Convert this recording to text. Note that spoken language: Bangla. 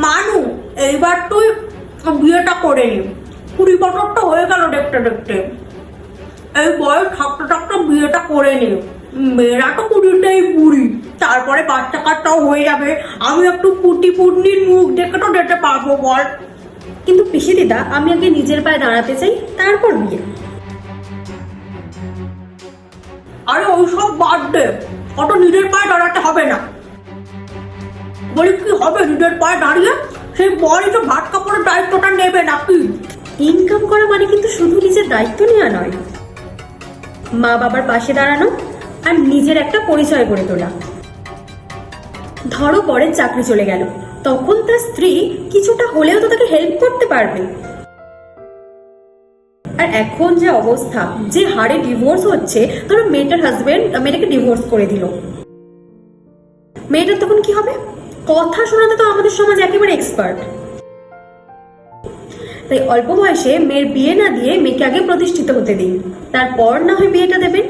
মানু, এইবার তুই বিয়েটা করে নি। 20 বছরটা হয়ে গেল দেখতে দেখতে। এই বয়স থাকতে থাকতে বিয়েটা করে নি। মেয়েরা তো 20তেই বুড়ি, তারপরে বাচ্চা কাচ্চাও হয়ে যাবে। আমি একটু পুটি পুটনির মুখ দেখে তো যেতে পারবো বল। কিন্তু পিসি দিদা, আমি আগে নিজের পায়ে দাঁড়াতে চাই, তারপর বিয়ে। আরে ওইসব বাদ দে, অত নিজের পায়ে দাঁড়াতে হবে না। বলি কি হবে নিজের পায়ে দাঁড়িয়ে? সেই বলই তো ভাত কাপড়ের দায়িত্বটা নেবে নাকি? ইনকাম করা মানে কিন্তু শুধু নিজের দায়িত্ব নেওয়া নয়, মা বাবার পাশে দাঁড়ানো আর নিজের একটা পরিচয় গড়ে তোলা। ধরো বরের চাকরি চলে গেল, তখন তার স্ত্রী কিছুটা হলেও তো তাকে হেল্প করতে পারবে। আর এখন যে অবস্থা, যে হারে ডিভোর্স হচ্ছে, ধরো মেয়েটার হাজবেন্ড মেয়েটাকে ডিভোর্স করে দিল, মেয়েটার তখন কি হবে? কথা শোনাতে তো আমাদের সমাজ একেবারে এক্সপার্ট। তাই অল্প বয়সে মেয়ের বিয়ে না দিয়ে মেয়েকে আগে প্রতিষ্ঠিত হতে দিন, তারপর না হয় বিয়েটা দেবেন।